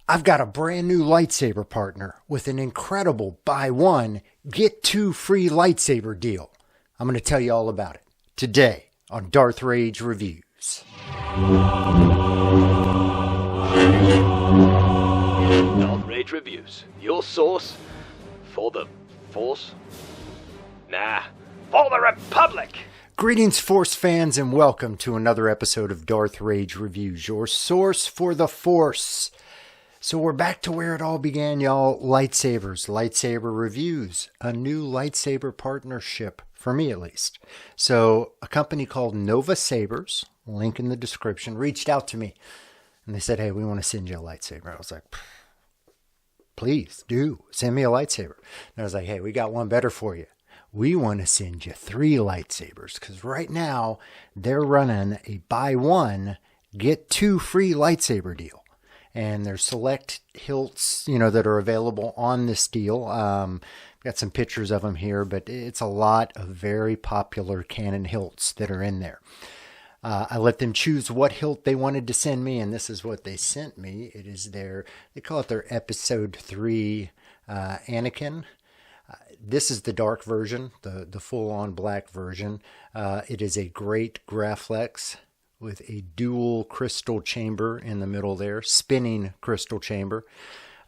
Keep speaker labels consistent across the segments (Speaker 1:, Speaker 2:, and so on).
Speaker 1: I've got a brand new lightsaber partner with an incredible buy one, get two free lightsaber deal. I'm going to tell you all about it today on Darth Rage Reviews.
Speaker 2: Darth Rage Reviews, your source for the Force? Nah, for the Republic!
Speaker 1: Greetings, Force fans, and welcome to another episode of Darth Rage Reviews, your source for the Force. So we're back to where it all began, y'all. Lightsabers, lightsaber reviews, a new lightsaber partnership, for me at least. So a company called Nova Sabers, link in the description, reached out to me. And they said, hey, we want to send you a lightsaber. I was like, please do, send me a lightsaber. And I was like, hey, we got one better for you. We want to send you 3 lightsabers, because right now they're running a buy one, get 2 free lightsaber deal. And there's select hilts, that are available on this deal. Got some pictures of them here, but it's a lot of very popular Canon hilts that are in there. I let them choose what hilt they wanted to send me, and this is what they sent me. It is they call it their Episode 3 Anakin. This is the dark version, the full-on black version. It is a great Graflex with a dual crystal chamber in the middle there, spinning crystal chamber.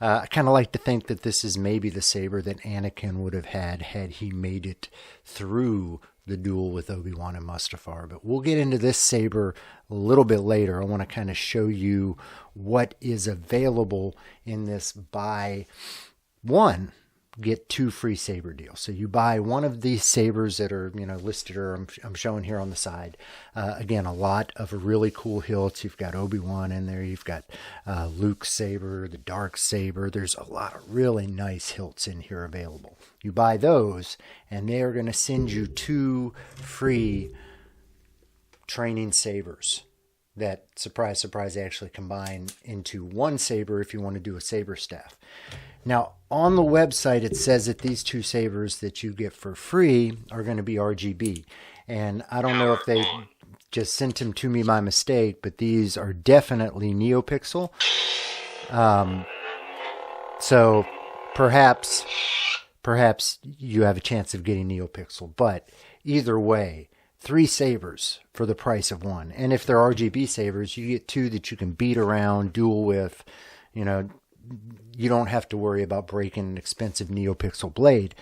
Speaker 1: I kind of like to think that this is maybe the saber that Anakin would have had he made it through the duel with Obi-Wan and Mustafar. But we'll get into this saber a little bit later. I want to kind of show you what is available in this buy one, get 2 free saber deal. So you buy one of these sabers that are, listed, or I'm showing here on the side. Again, a lot of really cool hilts. You've got Obi-Wan in there. You've got Luke's saber, the Dark Saber. There's a lot of really nice hilts in here available. You buy those, and they are going to send you 2 free training sabers that, surprise, surprise, actually combine into one saber if you want to do a saber staff. Now, on the website, it says that these 2 sabers that you get for free are going to be RGB. And I don't know if they just sent them to me by mistake, but these are definitely NeoPixel. So perhaps you have a chance of getting NeoPixel. But either way, 3 sabers for the price of 1. And if they're RGB sabers, you get 2 that you can beat around, duel with. You don't have to worry about breaking an expensive NeoPixel blade.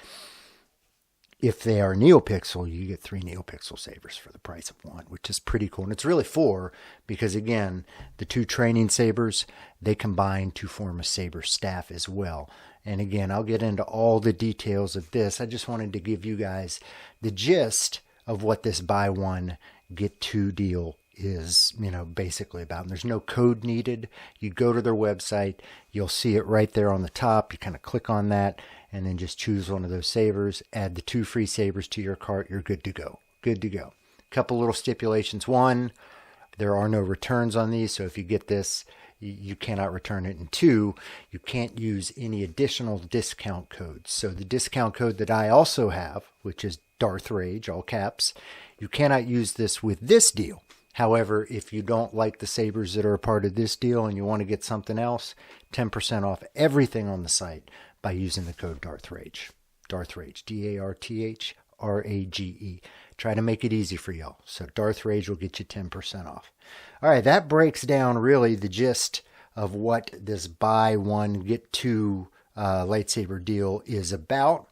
Speaker 1: If they are NeoPixel, you get 3 NeoPixel sabers for the price of 1, which is pretty cool. And it's really 4 because, again, the 2 training sabers, they combine to form a saber staff as well. And again, I'll get into all the details of this. I just wanted to give you guys the gist of what this buy one, get 2 deal is, basically about. And there's no code needed. You go to their website, you'll see it right there on the top. You kind of click on that and then just choose one of those sabers, add the 2 free sabers to your cart. You're good to go. Good to go. Couple little stipulations. 1, there are no returns on these. So if you get this, you cannot return it. And 2, you can't use any additional discount codes. So the discount code that I also have, which is Darth Rage, all caps, you cannot use this with this deal. However, if you don't like the sabers that are a part of this deal and you want to get something else, 10% off everything on the site by using the code Darth Rage. Darth Rage, DARTHRAGE. Try to make it easy for y'all. So Darth Rage will get you 10% off. All right, that breaks down really the gist of what this buy one, get 2 lightsaber deal is about.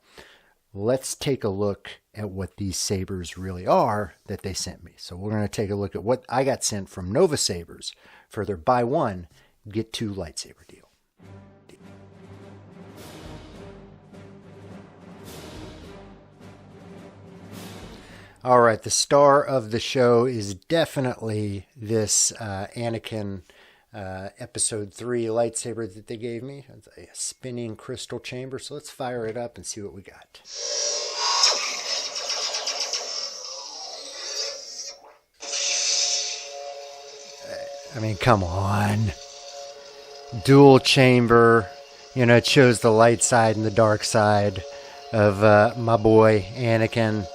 Speaker 1: Let's take a look at what these sabers really are that they sent me. So we're going to take a look at what I got sent from Nova Sabers for their buy one, get 2 lightsaber deal. All right, the star of the show is definitely this Anakin Episode 3 lightsaber that they gave me. It's a spinning crystal chamber. So let's fire it up and see what we got. I mean, come on. Dual chamber. It shows the light side and the dark side of my boy Anakin.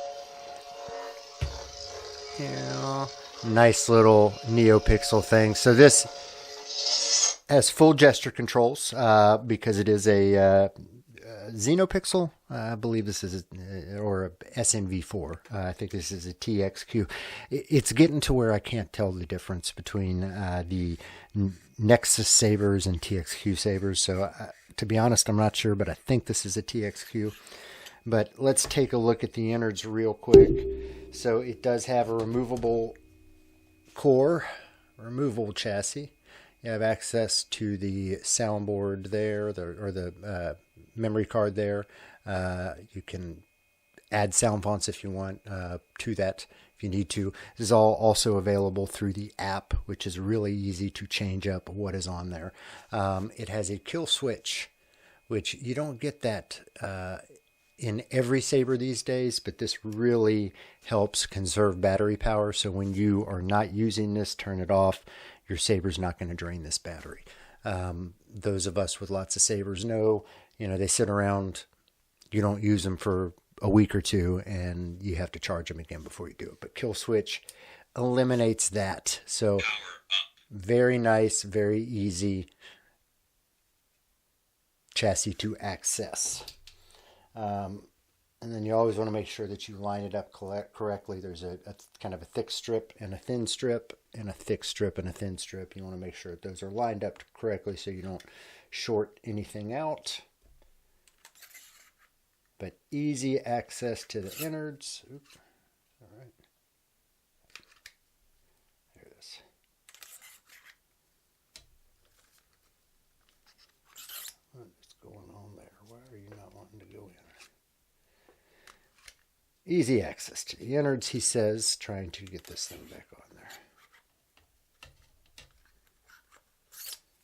Speaker 1: Nice little NeoPixel thing. So this Has full gesture controls because it is a Xenopixel. I believe this is or a SNV4. I think this is a TXQ. It's getting to where I can't tell the difference between the Nexus Sabers and TXQ Sabers. So to be honest, I'm not sure, but I think this is a TXQ. But let's take a look at the innards real quick. So it does have a removable core, removable chassis. You have access to the soundboard there, or the memory card there. You can add sound fonts if you want to that, if you need to. This is all also available through the app, which is really easy to change up what is on there. It has a kill switch, which you don't get that in every Saber these days, but this really helps conserve battery power. So when you are not using this, turn it off. Your Saber's not going to drain this battery. Those of us with lots of Sabers know, they sit around, you don't use them for a week or two, and you have to charge them again before you do it. But kill switch eliminates that. So very nice, very easy chassis to access. And then you always want to make sure that you line it up correctly. There's a kind of a thick strip and a thin strip, and a thick strip and a thin strip. You want to make sure that those are lined up correctly so you don't short anything out. But easy access to the innards. Oops. All right. There it is. What is going on there? Why are you not wanting to go in? Easy access to the innards, he says, trying to get this thing back on there.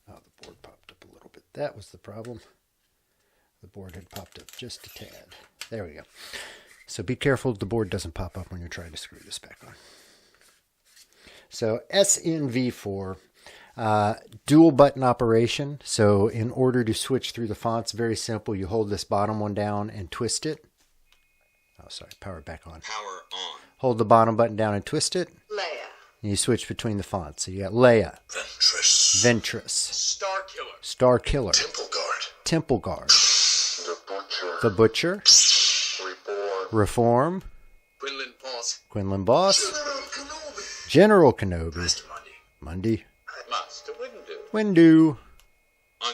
Speaker 1: Oh, the board popped up a little bit. That was the problem. The board had popped up just a tad. There we go. So be careful the board doesn't pop up when you're trying to screw this back on. So SNV4, dual button operation. So in order to switch through the fonts, very simple. You hold this bottom one down and twist it. Oh, sorry, power it back on.
Speaker 3: Power on.
Speaker 1: Hold the bottom button down and twist it.
Speaker 4: Leia.
Speaker 1: And you switch between the fonts. So you got Leia.
Speaker 3: Ventress.
Speaker 1: Ventress.
Speaker 3: Star Killer.
Speaker 1: Star Killer.
Speaker 3: Temple Guard.
Speaker 1: Temple Guard.
Speaker 3: The Butcher.
Speaker 1: The Butcher.
Speaker 3: Reform.
Speaker 1: Reform.
Speaker 3: Quinlan Boss.
Speaker 1: Quinlan Boss.
Speaker 3: General Kenobi.
Speaker 1: General Kenobi.
Speaker 3: Master Monday.
Speaker 1: Monday.
Speaker 3: Master Windu.
Speaker 1: Windu.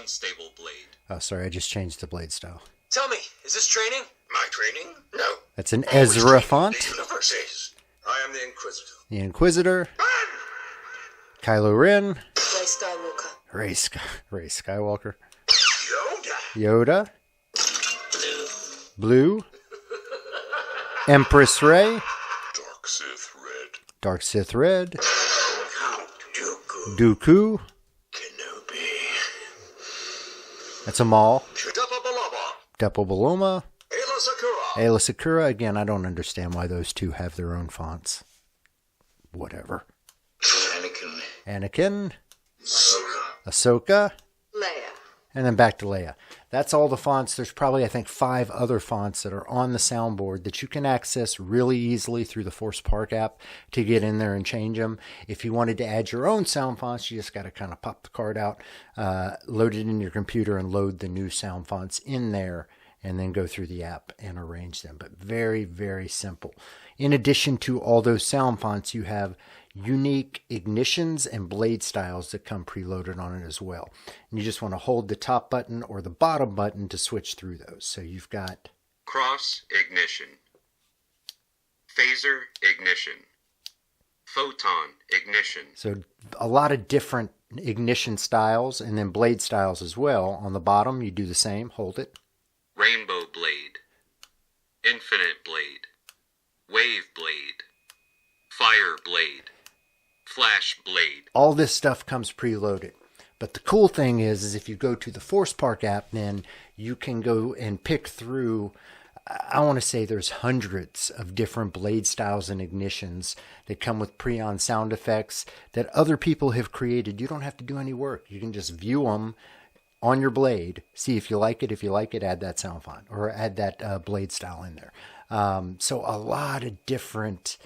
Speaker 3: Unstable Blade.
Speaker 1: Oh, sorry, I just changed the blade style.
Speaker 4: Tell me, is this training?
Speaker 3: My training? No.
Speaker 1: That's an
Speaker 3: Always
Speaker 1: Ezra
Speaker 3: training.
Speaker 1: font.
Speaker 3: The universe is. I am the Inquisitor.
Speaker 1: The Inquisitor.
Speaker 3: Ben!
Speaker 1: Kylo Ren.
Speaker 4: Ray Skywalker.
Speaker 1: Ray Skywalker.
Speaker 3: Yoda.
Speaker 1: Yoda. Blue. Empress Rey.
Speaker 3: Dark Sith Red.
Speaker 1: Dark Sith Red.
Speaker 3: Count Dooku.
Speaker 1: Dooku.
Speaker 3: Kenobi.
Speaker 1: That's a Maul.
Speaker 3: Dappa Balaba.
Speaker 1: Depo Baloma.
Speaker 3: Ayla Sakura.
Speaker 1: Ayla Sakura. Again, I don't understand why those two have their own fonts. Whatever.
Speaker 3: Anakin.
Speaker 1: Anakin.
Speaker 3: Ahsoka.
Speaker 1: Ahsoka.
Speaker 4: Leia.
Speaker 1: And then back to Leia. That's all the fonts. There's probably, I think, 5 other fonts that are on the soundboard that you can access really easily through the Force Park app to get in there and change them. If you wanted to add your own sound fonts, you just got to kind of pop the card out, load it in your computer, and load the new sound fonts in there, and then go through the app and arrange them. But very, very simple. In addition to all those sound fonts, you have unique ignitions and blade styles that come preloaded on it as well. And you just want to hold the top button or the bottom button to switch through those. So you've got
Speaker 5: Cross ignition, phaser ignition, photon ignition.
Speaker 1: So a lot of different ignition styles and then blade styles as well. On the bottom, you do the same. Hold it.
Speaker 5: Rainbow blade, infinite blade, wave blade, fire blade, flash blade.
Speaker 1: All this stuff comes preloaded. But the cool thing is if you go to the Force Park app, then you can go and pick through, I want to say there's hundreds of different blade styles and ignitions that come with pre-on sound effects that other people have created. You don't have to do any work. You can just view them on your blade, see if you like it. If you like it, add that sound font or add that blade style in there. So a lot of different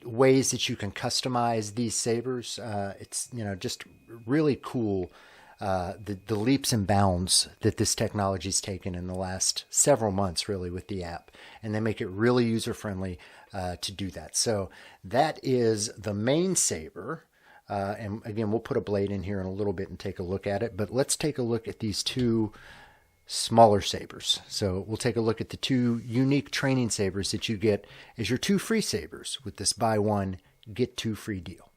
Speaker 1: ways that you can customize these sabers. It's, you know, just really cool. The leaps and bounds that this technology's taken in the last several months, really, with the app, and they make it really user friendly to do that. So that is the main saber. And again, we'll put a blade in here in a little bit and take a look at it, but let's take a look at these two smaller sabers. So we'll take a look at the two unique training sabers that you get as your two free sabers with this buy one, get two free deal.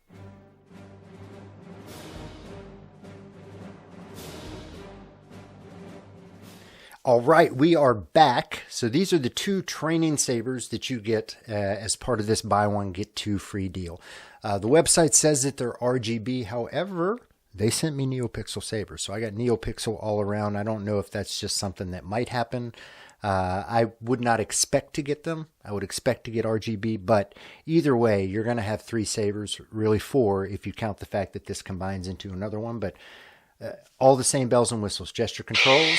Speaker 1: All right, we are back. So these are the two training sabers that you get as part of this buy one, get two free deal. The website says that they're RGB. However, they sent me NeoPixel sabers. So I got NeoPixel all around. I don't know if that's just something that might happen. I would not expect to get them. I would expect to get RGB. But either way, you're going to have three sabers, really four, if you count the fact that this combines into another one. But all the same bells and whistles. Gesture controls.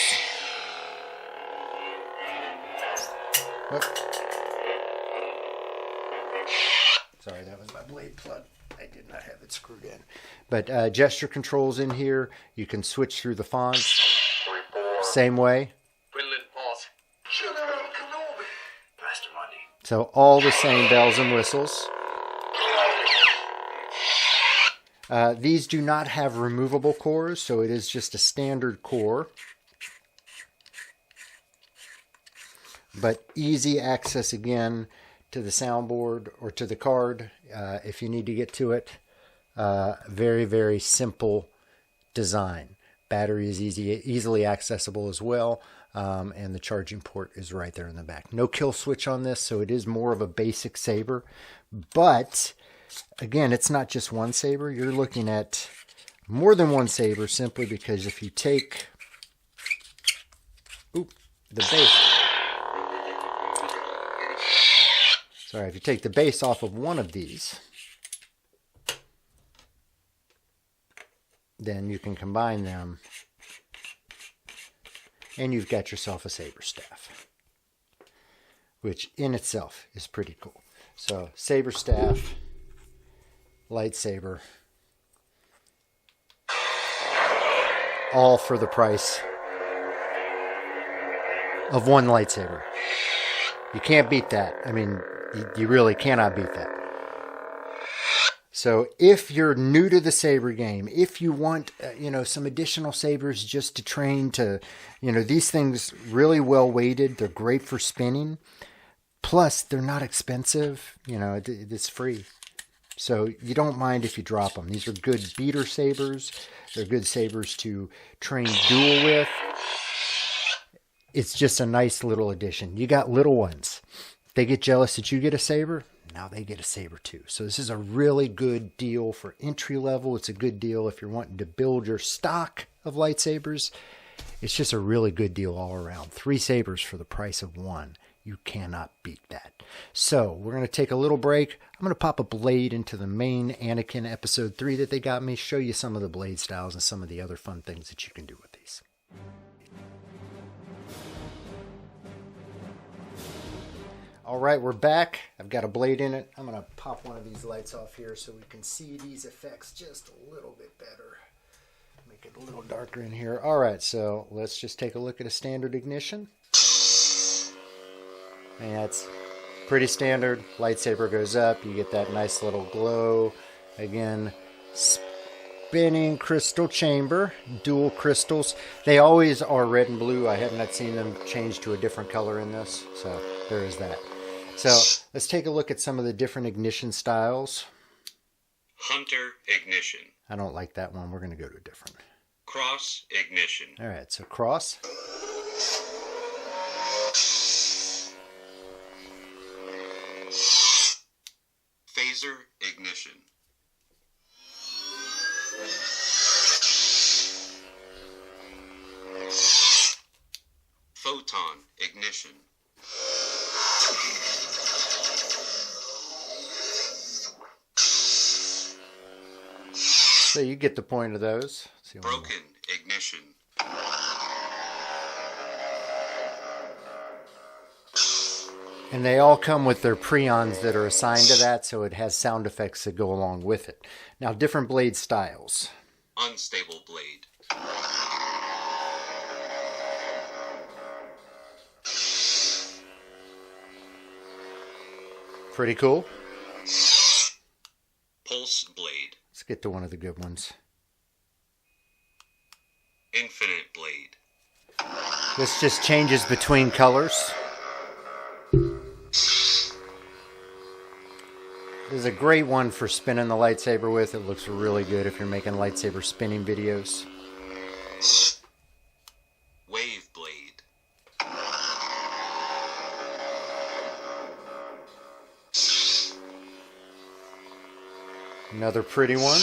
Speaker 1: Oh. Sorry, that was my blade plug. I did not have it screwed in. But gesture controls in here. You can switch through the fonts. Same way. So all the same bells and whistles. These do not have removable cores, so it is just a standard core. But easy access again to the soundboard or to the card if you need to get to it. Very, very simple design. Battery is easily accessible as well. And the charging port is right there in the back. No kill switch on this, so it is more of a basic saber. But again, it's not just one saber. You're looking at more than one saber simply because if you take the base. Sorry, if you take the base off of one of these, then you can combine them, and you've got yourself a saber staff, which in itself is pretty cool. So, saber staff, lightsaber, all for the price of one lightsaber. You can't beat that. I mean, you really cannot beat that. So if you're new to the saber game, if you want, some additional sabers just to train to, these things really well weighted. They're great for spinning. Plus, they're not expensive. It's free. So you don't mind if you drop them. These are good beater sabers. They're good sabers to train duel with. It's just a nice little addition. You got little ones. They get jealous that you get a saber. Now they get a saber too. So this is a really good deal for entry level. It's a good deal if you're wanting to build your stock of lightsabers. It's just a really good deal all around. 3 sabers for the price of 1. You cannot beat that. So we're going to take a little break. I'm going to pop a blade into the main Anakin episode 3 that they got me. Show you some of the blade styles and some of the other fun things that you can do with these. All right, we're back. I've got a blade in it. I'm going to pop one of these lights off here so we can see these effects just a little bit better. Make it a little darker in here. All right, so let's just take a look at a standard ignition. And that's pretty standard. Lightsaber goes up. You get that nice little glow. Again, spinning crystal chamber. Dual crystals. They always are red and blue. I have not seen them change to a different color in this. So there is that. So let's take a look at some of the different ignition styles.
Speaker 5: Hunter ignition.
Speaker 1: I don't like that one. We're going to go to a different.
Speaker 5: Cross ignition.
Speaker 1: All right, so cross.
Speaker 5: Phaser ignition. Photon ignition.
Speaker 1: So you get the point of those.
Speaker 5: Broken ignition.
Speaker 1: And they all come with their preons that are assigned to that, so it has sound effects that go along with it. Now, different blade styles.
Speaker 5: Unstable blade.
Speaker 1: Pretty cool.
Speaker 5: Pulse blade.
Speaker 1: Let's get to one of the good ones.
Speaker 5: Infinite blade.
Speaker 1: This just changes between colors. This is a great one for spinning the lightsaber with. It looks really good if you're making lightsaber spinning videos.
Speaker 5: Wave blade.
Speaker 1: Another pretty one.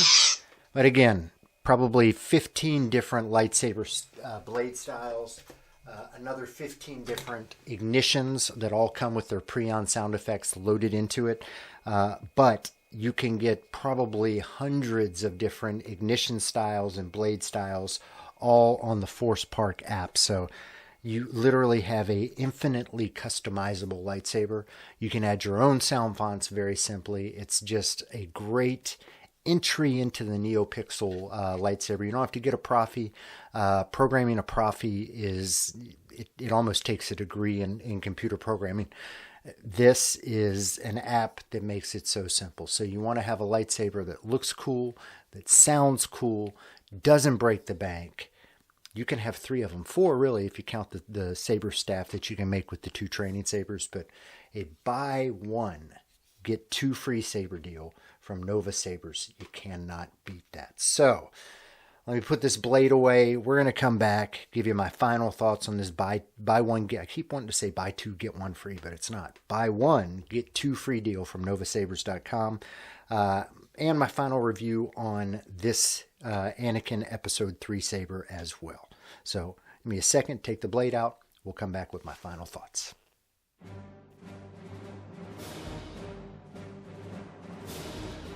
Speaker 1: But again, probably 15 different lightsaber blade styles. Another 15 different ignitions that all come with their preon sound effects loaded into it. But you can get probably hundreds of different ignition styles and blade styles all on the Force Park app. So you literally have a infinitely customizable lightsaber. You can add your own sound fonts very simply. It's just a great entry into the NeoPixel lightsaber. You don't have to get a Profi. Programming a Profi is, it almost takes a degree in computer programming. This is an app that makes it so simple. So you want to have a lightsaber that looks cool, that sounds cool, doesn't break the bank. You can have 3 of them, 4 really, if you count the saber staff that you can make with the 2 training sabers. But a buy 1, get 2 free saber deal from Nova Sabers. You cannot beat that. So let me put this blade away. We're going to come back, give you my final thoughts on this buy 1, get. I keep wanting to say buy 2, get 1 free, but it's not. Buy 1, get 2 free deal from NovaSabers.com. And my final review on this Anakin Episode 3 saber as well. So give me a second, take the blade out. We'll come back with my final thoughts.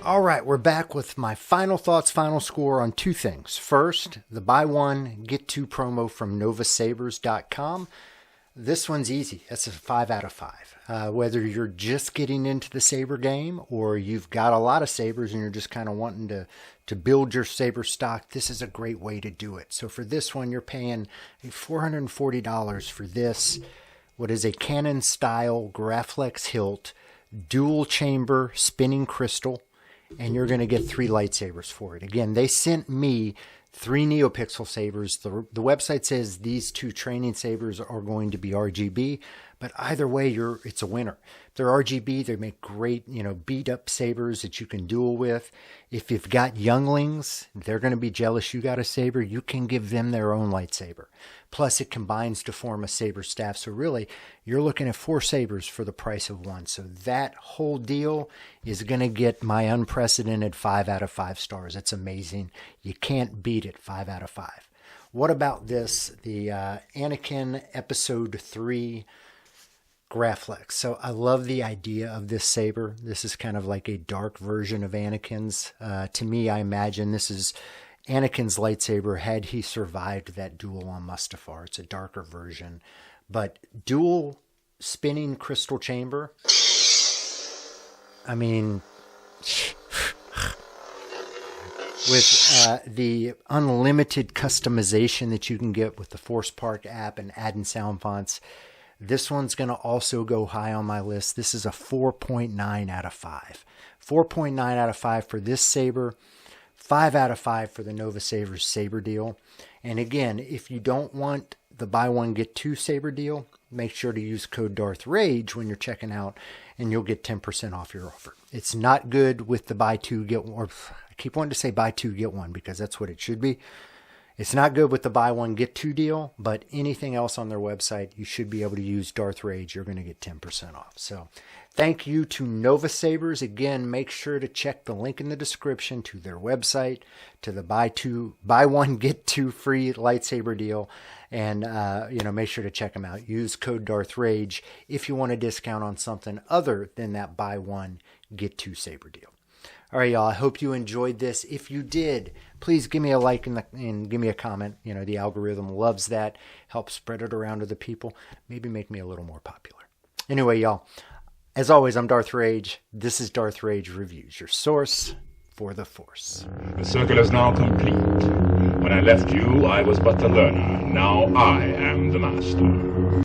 Speaker 1: All right, we're back with my final thoughts, final score on 2 things. First, the buy 1, get 2 promo from NovaSabers.com. This one's easy. That's a 5 out of 5. Whether you're just getting into the saber game or you've got a lot of sabers and you're just kind of wanting to build your saber stock, this is a great way to do it. So for this one, you're paying $440 for this, what is a Canon style Graflex hilt, dual chamber spinning crystal, and you're going to get 3 lightsabers for it. Again, they sent me 3 NeoPixel sabers. The website says these 2 training sabers are going to be RGB, but either way, it's a winner. If they're RGB, they make great, beat up sabers that you can duel with. If you've got younglings, they're going to be jealous you got a saber. You can give them their own lightsaber. Plus, it combines to form a saber staff. So really, you're looking at 4 sabers for the price of 1. So that whole deal is going to get my unprecedented 5 out of 5 stars. It's amazing. You can't beat it. 5 out of 5. What about this? The Anakin Episode 3 Graflex. So I love the idea of this saber. This is kind of like a dark version of Anakin's. To me, I imagine this is Anakin's lightsaber had he survived that duel on Mustafar. It's a darker version. But dual spinning crystal chamber. I mean, with the unlimited customization that you can get with the Force Park app and adding sound fonts, this one's going to also go high on my list. This is a 4.9 out of 5. 4.9 out of 5 for this saber. 5 out of 5 for the Nova Sabers saber deal. And again, if you don't want the buy 1, get 2 saber deal, make sure to use code Darth Rage when you're checking out, and you'll get 10% off your offer. It's not good with the buy 2, get 1. Or I keep wanting to say buy 2, get 1 because that's what it should be. It's not good with the buy 1, get 2 deal, but anything else on their website, you should be able to use Darth Rage. You're going to get 10% off. So thank you to Nova Sabers. Again, make sure to check the link in the description to their website, to the buy 1, get 2 free lightsaber deal. And, make sure to check them out. Use code Darth Rage if you want a discount on something other than that buy 1, get 2 saber deal. All right, y'all, I hope you enjoyed this. If you did, please give me a like and give me a comment. The algorithm loves that. Help spread it around to the people. Maybe make me a little more popular. Anyway, y'all, as always, I'm Darth Rage. This is Darth Rage Reviews, your source for the Force.
Speaker 6: The circle is now complete. When I left you, I was but the learner. Now I am the master.